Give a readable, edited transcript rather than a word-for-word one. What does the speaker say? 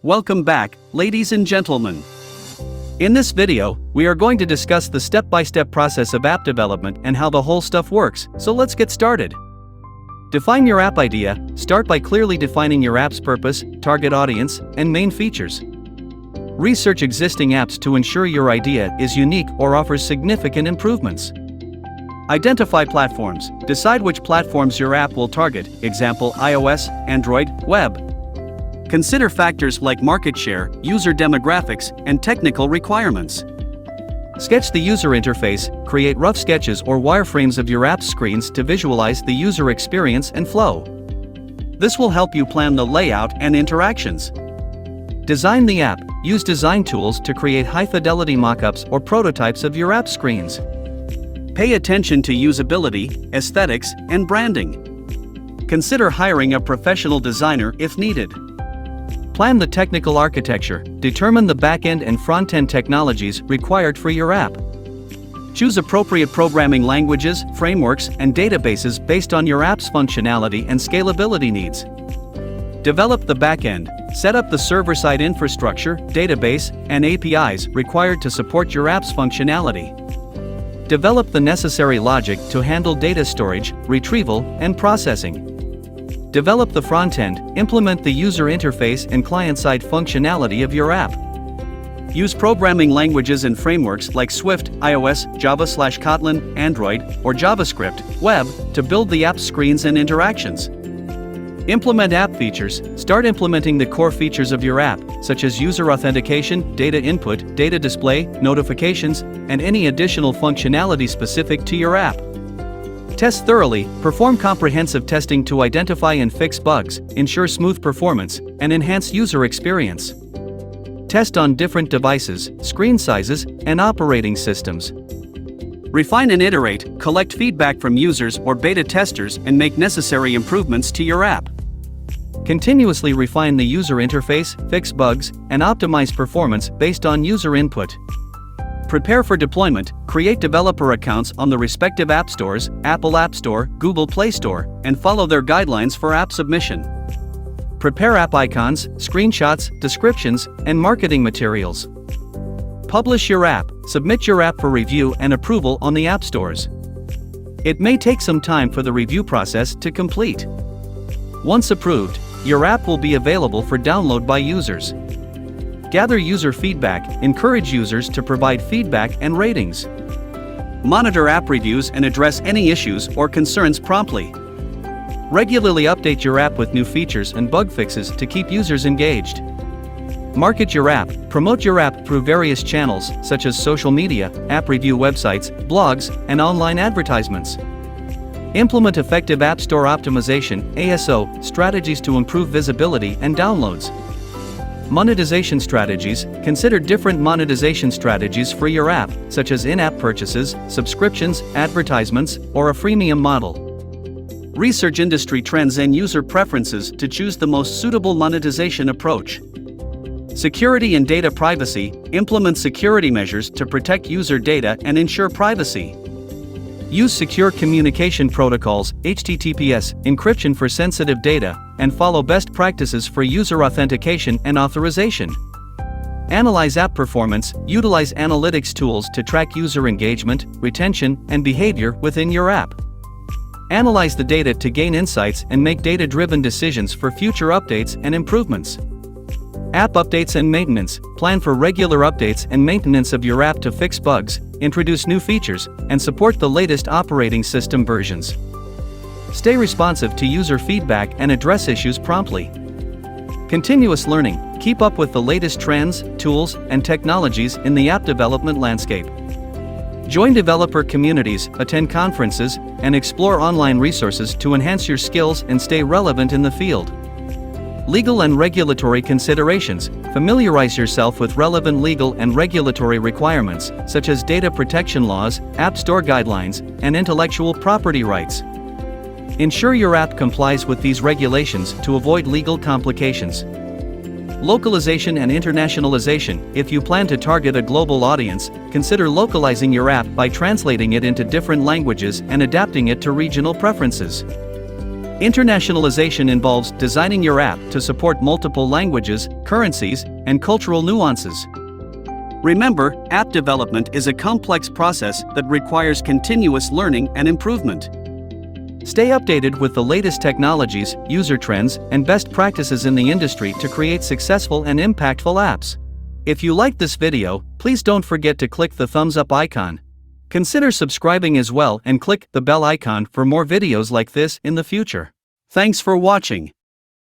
Welcome back, ladies and gentlemen. In this video, we are going to discuss the step-by-step process of app development and how the whole stuff works, so let's get started. Define your app idea. Start by clearly defining your app's purpose, target audience, and main features. Research existing apps to ensure your idea is unique or offers significant improvements. Identify platforms. Decide which platforms your app will target, example iOS, Android, web. Consider factors like market share, user demographics, and technical requirements. Sketch the user interface. Create rough sketches or wireframes of your app's screens to visualize the user experience and flow. This will help you plan the layout and interactions. Design the app. Use design tools to create high-fidelity mockups or prototypes of your app screens. Pay attention to usability, aesthetics, and branding. Consider hiring a professional designer if needed. Plan the technical architecture. Determine the back-end and front-end technologies required for your app. Choose appropriate programming languages, frameworks, and databases based on your app's functionality and scalability needs. Develop the back-end. Set up the server-side infrastructure, database, and APIs required to support your app's functionality. Develop the necessary logic to handle data storage, retrieval, and processing. Develop the front-end. Implement the user interface and client-side functionality of your app. Use programming languages and frameworks like Swift, iOS, Java/Kotlin, Android, or JavaScript, web, to build the app screens and interactions. Implement app features. Start implementing the core features of your app, such as user authentication, data input, data display, notifications, and any additional functionality specific to your app. Test thoroughly. Perform comprehensive testing to identify and fix bugs, ensure smooth performance, and enhance user experience. Test on different devices, screen sizes, and operating systems. Refine and iterate. Collect feedback from users or beta testers and make necessary improvements to your app. Continuously refine the user interface, fix bugs, and optimize performance based on user input. Prepare for deployment. Create developer accounts on the respective app stores, Apple App Store, Google Play Store, and follow their guidelines for app submission. Prepare app icons, screenshots, descriptions, and marketing materials. Publish your app. Submit your app for review and approval on the app stores. It may take some time for the review process to complete. Once approved, your app will be available for download by users. Gather user feedback. Encourage users to provide feedback and ratings. Monitor app reviews and address any issues or concerns promptly. Regularly update your app with new features and bug fixes to keep users engaged. Market your app. Promote your app through various channels such as social media, app review websites, blogs, and online advertisements. Implement effective App Store optimization (ASO) strategies to improve visibility and downloads. Monetization strategies. Consider different monetization strategies for your app, such as in-app purchases, subscriptions, advertisements, or a freemium model. Research industry trends and user preferences to choose the most suitable monetization approach. Security and data privacy. Implement security measures to protect user data and ensure privacy. Use secure communication protocols, HTTPS, encryption for sensitive data, and follow best practices for user authentication and authorization. Analyze app performance. Utilize analytics tools to track user engagement, retention, and behavior within your app. Analyze the data to gain insights and make data-driven decisions for future updates and improvements. App updates and maintenance. Plan for regular updates and maintenance of your app to fix bugs, introduce new features, and support the latest operating system versions. Stay responsive to user feedback and address issues promptly. Continuous learning. Keep up with the latest trends, tools, and technologies in the app development landscape. Join developer communities, attend conferences, and explore online resources to enhance your skills and stay relevant in the field. Legal and regulatory considerations. Familiarize yourself with relevant legal and regulatory requirements, such as data protection laws, App Store guidelines, and intellectual property rights. Ensure your app complies with these regulations to avoid legal complications. Localization and internationalization. If you plan to target a global audience, consider localizing your app by translating it into different languages and adapting it to regional preferences. Internationalization involves designing your app to support multiple languages, currencies, and cultural nuances. Remember, app development is a complex process that requires continuous learning and improvement. Stay updated with the latest technologies, user trends, and best practices in the industry to create successful and impactful apps. If you liked this video, please don't forget to click the thumbs up icon. Consider subscribing as well and click the bell icon for more videos like this in the future. Thanks for watching.